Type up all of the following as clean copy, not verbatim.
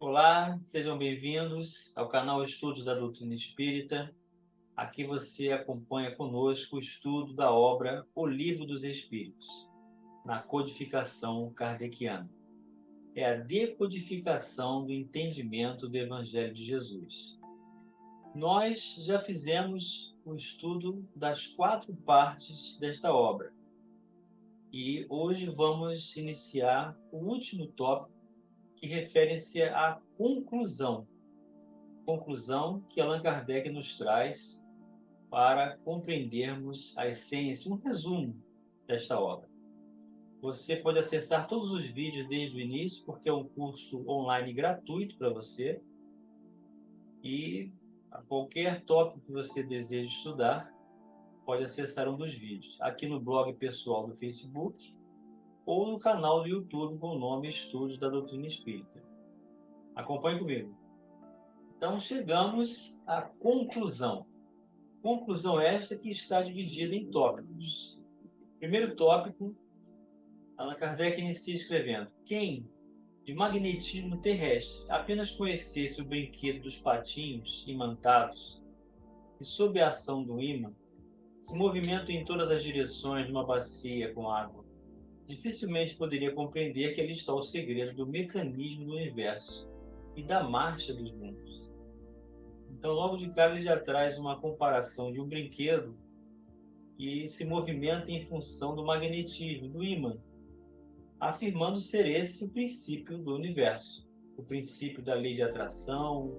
Olá, sejam bem-vindos ao canal Estudos da Doutrina Espírita. Aqui você acompanha conosco o estudo da obra O Livro dos Espíritos, na codificação kardeciana. É a decodificação do entendimento do Evangelho de Jesus. Nós já fizemos o estudo das 4 partes desta obra e hoje vamos iniciar o último tópico que refere-se à conclusão que Allan Kardec nos traz para compreendermos a essência, um resumo desta obra. Você pode acessar todos os vídeos desde o início, porque é um curso online gratuito para você, e a qualquer tópico que você deseje estudar, pode acessar um dos vídeos, aqui no blog pessoal do Facebook ou no canal do YouTube com o nome Estudos da Doutrina Espírita. Acompanhe comigo. Então, chegamos à conclusão. Conclusão esta que está dividida em tópicos. Primeiro tópico, Allan Kardec inicia escrevendo: quem, de magnetismo terrestre, apenas conhecesse o brinquedo dos patinhos imantados e, sob a ação do ímã, se movimenta em todas as direções de uma bacia com água, dificilmente poderia compreender que ali está o segredo do mecanismo do universo e da marcha dos mundos. Então, logo de cara, ele já traz uma comparação de um brinquedo que se movimenta em função do magnetismo, do ímã, afirmando ser esse o princípio do universo, o princípio da lei de atração,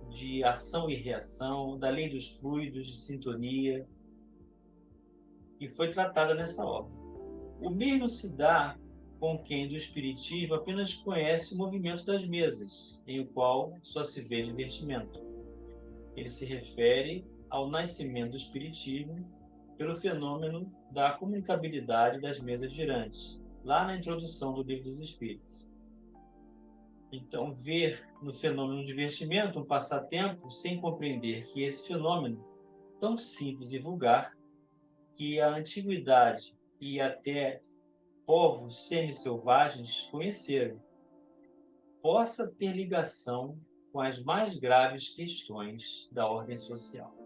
de ação e reação, da lei dos fluidos, de sintonia, que foi tratada nessa obra. O mesmo se dá com quem do Espiritismo apenas conhece o movimento das mesas, em o qual só se vê divertimento. Ele se refere ao nascimento do Espiritismo pelo fenômeno da comunicabilidade das mesas girantes, lá na introdução do Livro dos Espíritos. Então, ver no fenômeno do divertimento um passatempo sem compreender que esse fenômeno, tão simples e vulgar, que a antiguidade e até povos semi-selvagens conheceram, possa ter ligação com as mais graves questões da ordem social.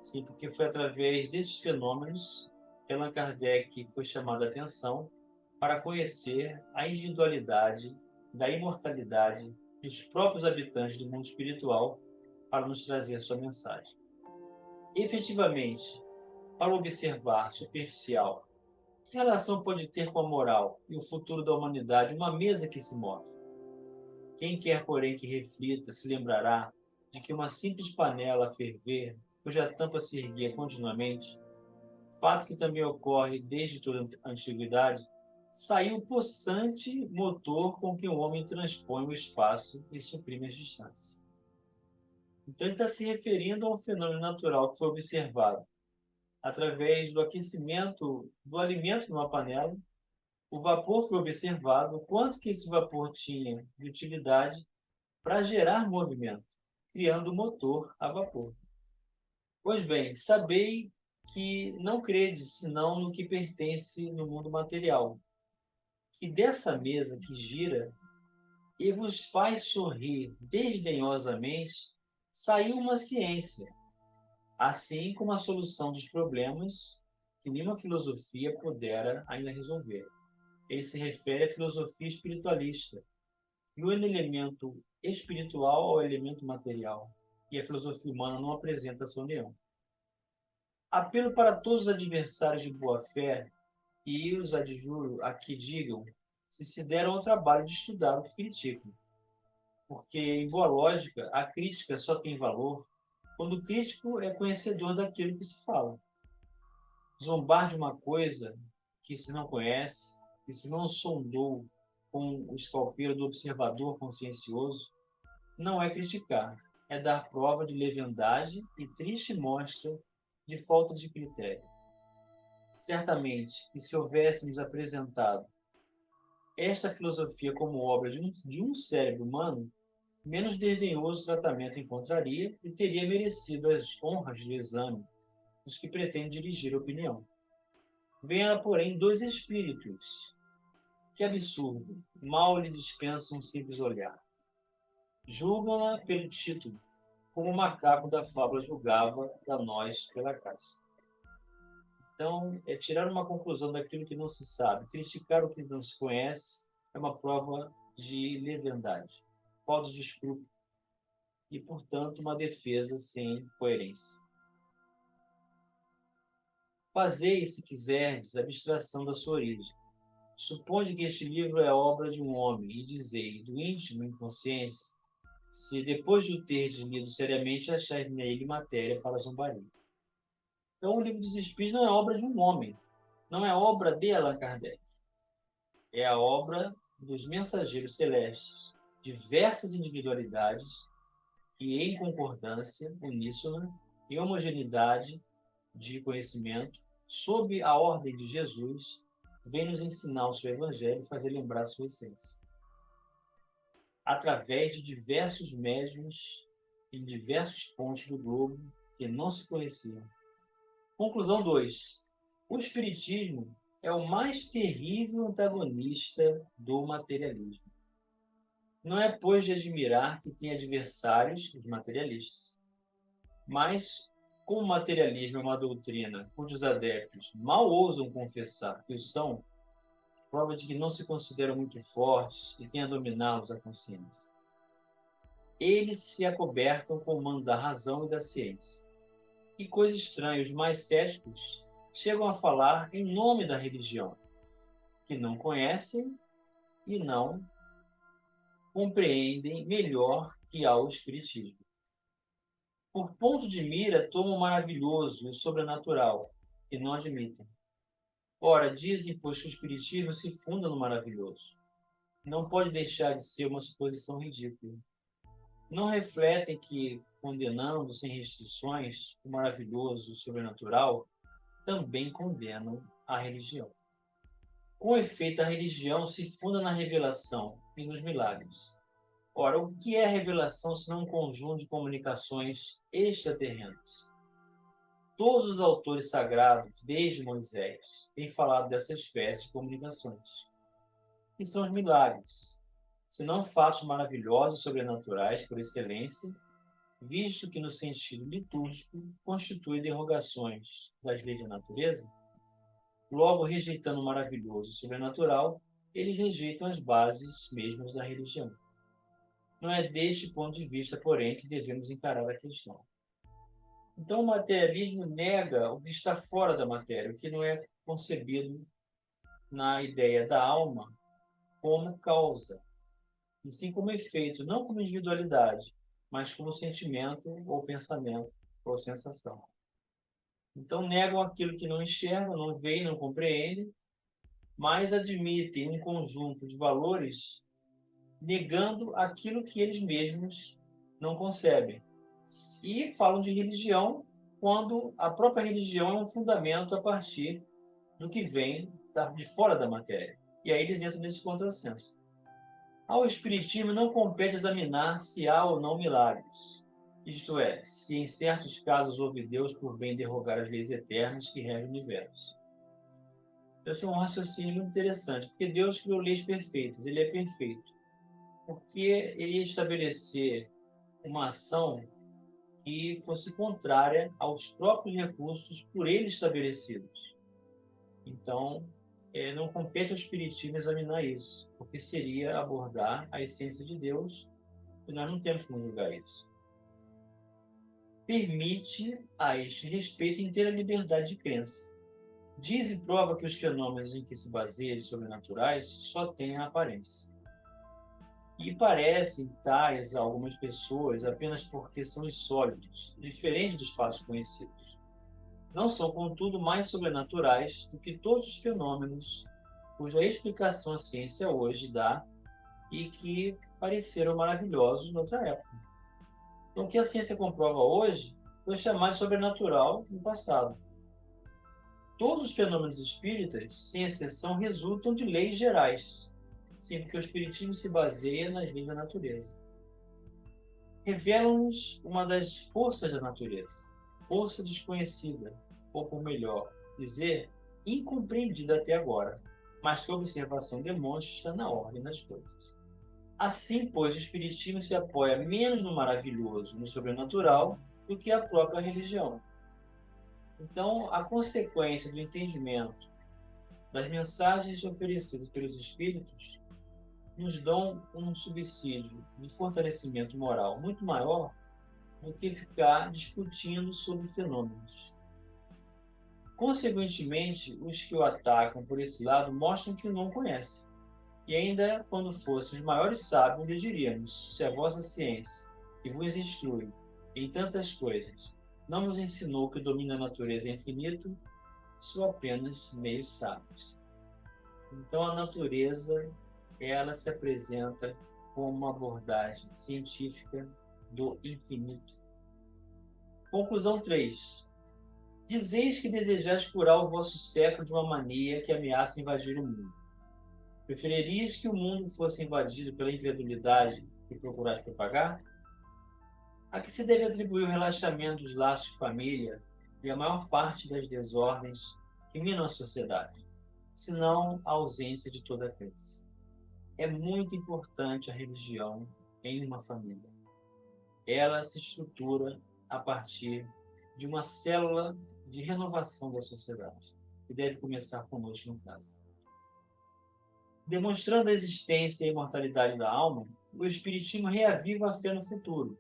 Sim, porque foi através desses fenômenos que Allan Kardec foi chamado a atenção para conhecer a individualidade da imortalidade dos próprios habitantes do mundo espiritual para nos trazer sua mensagem. Efetivamente, para observar superficial, que relação pode ter com a moral e o futuro da humanidade uma mesa que se move? Quem quer, porém, que reflita, se lembrará de que uma simples panela a ferver, cuja tampa se erguia continuamente, fato que também ocorre desde toda a antiguidade, saiu o possante motor com que o homem transpõe o espaço e suprime as distâncias. Então, ele está se referindo a um fenômeno natural que foi observado através do aquecimento do alimento numa panela. O vapor foi observado, o quanto que esse vapor tinha de utilidade para gerar movimento, criando o motor a vapor. Pois bem, sabei que não credes senão no que pertence no mundo material, e dessa mesa que gira e vos faz sorrir desdenhosamente, saiu uma ciência, assim como a solução dos problemas que nenhuma filosofia pudera ainda resolver. Ele se refere à filosofia espiritualista, e o elemento espiritual ao elemento material, e a filosofia humana não apresenta essa união. Apelo para todos os adversários de boa-fé, e os adjuro a que digam se deram ao trabalho de estudar o que criticam. Porque, em boa lógica, a crítica só tem valor quando o crítico é conhecedor daquilo que se fala. Zombar de uma coisa que se não conhece, que se não sondou com o escalpelo do observador consciencioso, não é criticar, é dar prova de leviandade e triste mostra de falta de critério. Certamente que se houvéssemos apresentado esta filosofia como obra de um cérebro humano, menos desdenhoso tratamento encontraria e teria merecido as honras do exame dos que pretendem dirigir a opinião. Vem ela, porém, dois espíritos. Que absurdo! Mal lhe dispensa um simples olhar. Julgam-na pelo título, como o macaco da fábula julgava da noz pela casca. Então, tirar uma conclusão daquilo que não se sabe, criticar o que não se conhece, é uma prova de leviandade, falta de escrúpulo e, portanto, uma defesa sem coerência. Fazei, se quiserdes, abstração da sua origem. Suponde que este livro é obra de um homem, e dizei, do íntimo inconsciência, se depois de o terdes lido seriamente, achais nele matéria para zombaria. Então, o livro dos Espíritos não é obra de um homem, não é obra de Allan Kardec. É a obra dos mensageiros celestes, diversas individualidades que, em concordância, uníssona e homogeneidade de conhecimento, sob a ordem de Jesus, vem nos ensinar o seu evangelho e fazer lembrar sua essência. Através de diversos médiuns em diversos pontos do globo que não se conheciam. Conclusão 2. O Espiritismo é o mais terrível antagonista do materialismo. Não é, pois, de admirar que tem adversários, os materialistas, mas, como o materialismo é uma doutrina cujos adeptos mal ousam confessar que os são, prova de que não se consideram muito fortes e têm a dominá-los a consciência. Eles se acobertam com o manto da razão e da ciência. E coisa estranha, os mais céticos chegam a falar em nome da religião, que não conhecem e não compreendem melhor que ao Espiritismo. Por ponto de mira, tomam o maravilhoso e o sobrenatural, e não admitem. Ora, dizem, pois, que o Espiritismo se funda no maravilhoso. Não pode deixar de ser uma suposição ridícula. Não refletem que, condenando sem restrições o maravilhoso e o sobrenatural, também condenam a religião. Com efeito, a religião se funda na revelação e nos milagres. Ora, o que é revelação senão um conjunto de comunicações extraterrenas? Todos os autores sagrados, desde Moisés, têm falado dessa espécie de comunicações, que são os milagres, senão fatos maravilhosos e sobrenaturais por excelência, visto que no sentido litúrgico constituem derrogações das leis da natureza. Logo, rejeitando o maravilhoso e sobrenatural, eles rejeitam as bases mesmas da religião. Não é deste ponto de vista, porém, que devemos encarar a questão. Então, o materialismo nega o que está fora da matéria, o que não é concebido na ideia da alma como causa, e sim como efeito, não como individualidade, mas como sentimento ou pensamento ou sensação. Então, negam aquilo que não enxergam, não veem, não compreendem, mas admitem um conjunto de valores negando aquilo que eles mesmos não concebem. E falam de religião quando a própria religião é um fundamento a partir do que vem de fora da matéria. E aí eles entram nesse contrassenso. Ao Espiritismo não compete examinar se há ou não milagres. Isto é, se em certos casos houve Deus por bem derrogar as leis eternas que regem o universo. Esse é um raciocínio muito interessante, porque Deus criou leis perfeitas, ele é perfeito. Porque ele ia estabelecer uma ação que fosse contrária aos próprios recursos por ele estabelecidos. Então, não compete ao Espiritismo examinar isso, porque seria abordar a essência de Deus, e nós não temos como julgar isso. Permite, a este respeito, inteira liberdade de crença. Diz e prova que os fenômenos em que se baseiam os sobrenaturais só têm a aparência. E parecem tais a algumas pessoas apenas porque são insólitos, diferentes dos fatos conhecidos. Não são, contudo, mais sobrenaturais do que todos os fenômenos cuja explicação a ciência hoje dá e que pareceram maravilhosos noutra época. Então, o que a ciência comprova hoje foi chamado de sobrenatural no passado. Todos os fenômenos espíritas, sem exceção, resultam de leis gerais. Sim, porque o Espiritismo se baseia nas leis da natureza. Revelam-nos uma das forças da natureza, força desconhecida, ou por melhor dizer, incompreendida até agora, mas que a observação demonstra estar na ordem das coisas. Assim, pois, o Espiritismo se apoia menos no maravilhoso, no sobrenatural, do que a própria religião. Então, a consequência do entendimento das mensagens oferecidas pelos Espíritos nos dão um subsídio de fortalecimento moral muito maior do que ficar discutindo sobre fenômenos. Consequentemente, os que o atacam por esse lado mostram que o não conhecem. E ainda quando fossem os maiores sábios, lhe diríamos: se a vossa ciência, que vos instrui em tantas coisas, não nos ensinou que o domínio da natureza é infinito, sou apenas meios sábios. Então a natureza, ela se apresenta como uma abordagem científica do infinito. Conclusão 3. Dizeis que desejais curar o vosso século de uma mania que ameaça invadir o mundo. Preferirias que o mundo fosse invadido pela incredulidade que procurais propagar? A que se deve atribuir o relaxamento dos laços de família e a maior parte das desordens que minam a sociedade, senão a ausência de toda crença? É muito importante a religião em uma família. Ela se estrutura a partir de uma célula de renovação da sociedade, que deve começar conosco em casa. Demonstrando a existência e a imortalidade da alma, o Espiritismo reaviva a fé no futuro,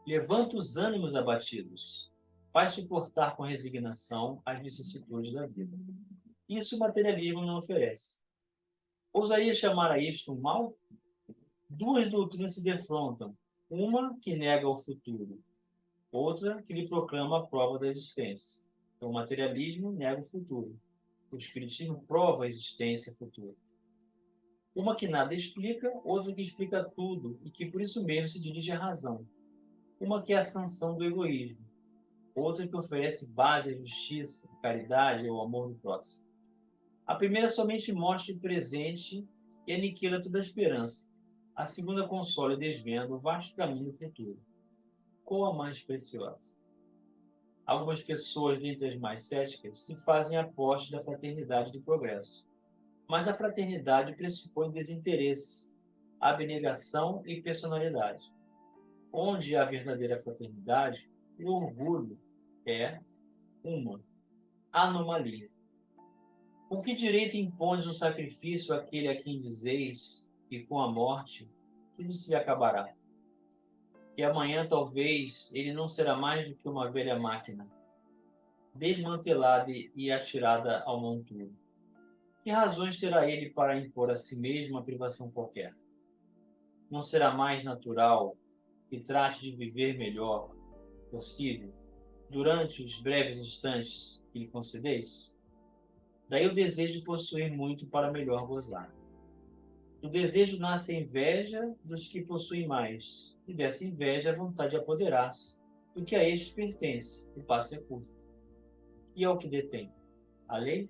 levanta os ânimos abatidos, faz suportar com resignação as vicissitudes da vida. Isso o materialismo não oferece. Ousaria chamar a isto um mal? Duas doutrinas se defrontam, uma que nega o futuro, outra que lhe proclama a prova da existência. Então, o materialismo nega o futuro, o Espiritismo prova a existência futura. Uma que nada explica, outra que explica tudo e que por isso mesmo se dirige à razão. Uma que é a sanção do egoísmo, outra que oferece base à justiça, à caridade ou ao amor do próximo. A primeira somente mostra o presente e aniquila toda a esperança. A segunda consola e desvenda o vasto caminho do futuro. Qual a mais preciosa? Algumas pessoas, dentre as mais céticas, se fazem aposta da fraternidade do progresso. Mas a fraternidade pressupõe desinteresse, abnegação e personalidade. Onde há verdadeira fraternidade, o orgulho é uma anomalia. Com que direito impones um sacrifício àquele a quem dizeis que com a morte tudo se acabará? Que amanhã talvez ele não será mais do que uma velha máquina, desmantelada e atirada ao monturo. Que razões terá ele para impor a si mesmo uma privação qualquer? Não será mais natural que trate de viver melhor possível durante os breves instantes que lhe concedeis? Daí o desejo de possuir muito para melhor gozar. Do desejo nasce a inveja dos que possuem mais, e dessa inveja a vontade de apoderar-se do que a estes pertence, o passo é curto. E ao que detém? A lei?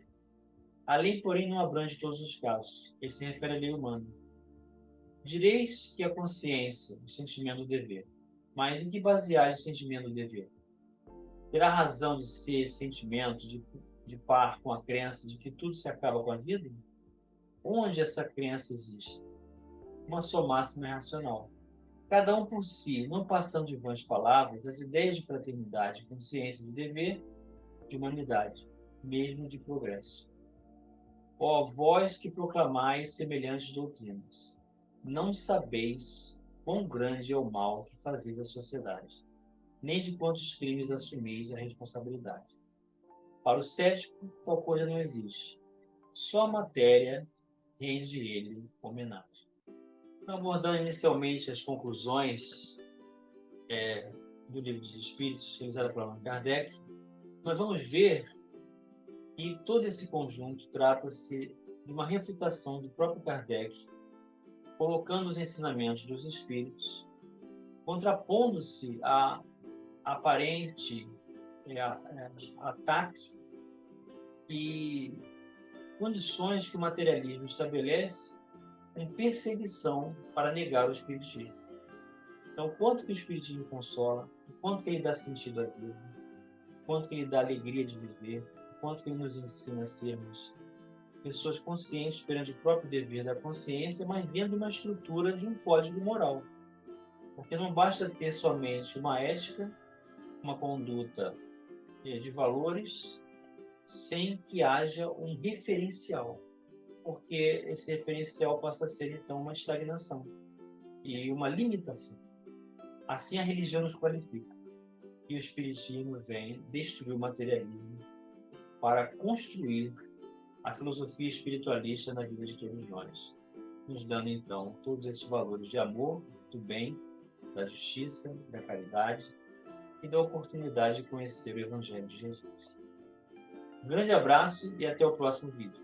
A lei, porém, não abrange todos os casos. Ele se refere à lei humana. Direis que a consciência, o sentimento do dever. Mas em que baseais o sentimento do dever? Terá razão de ser esse sentimento de par com a crença de que tudo se acaba com a vida? Onde essa crença existe? Uma só máxima é racional. Cada um por si, não passando de vãs palavras, as ideias de fraternidade, consciência de dever, de humanidade, mesmo de progresso. Ó vós que proclamais semelhantes doutrinas, não sabeis quão grande é o mal que fazeis à sociedade, nem de quantos crimes assumis a responsabilidade. Para o cético, tal coisa não existe. Só a matéria rende ele homenagem. Então, abordando inicialmente as conclusões do Livro dos Espíritos, realizada por Allan Kardec, nós vamos ver que todo esse conjunto trata-se de uma refutação do próprio Kardec, colocando os ensinamentos dos Espíritos, contrapondo-se a aparente ataque e condições que o materialismo estabelece em perseguição para negar o Espiritismo. Então, o quanto que o Espiritismo consola, o quanto que ele dá sentido à vida, o quanto que ele dá alegria de viver, o quanto que ele nos ensina a sermos pessoas conscientes perante o próprio dever da consciência, mas dentro de uma estrutura de um código moral. Porque não basta ter somente uma ética, uma conduta de valores, sem que haja um referencial, porque esse referencial passa a ser, então, uma estagnação e uma limitação. Assim, a religião nos qualifica. E o Espiritismo vem destruir o materialismo para construir a filosofia espiritualista na vida de todos nós, nos dando, então, todos esses valores de amor, do bem, da justiça, da caridade e da oportunidade de conhecer o Evangelho de Jesus. Um grande abraço e até o próximo vídeo.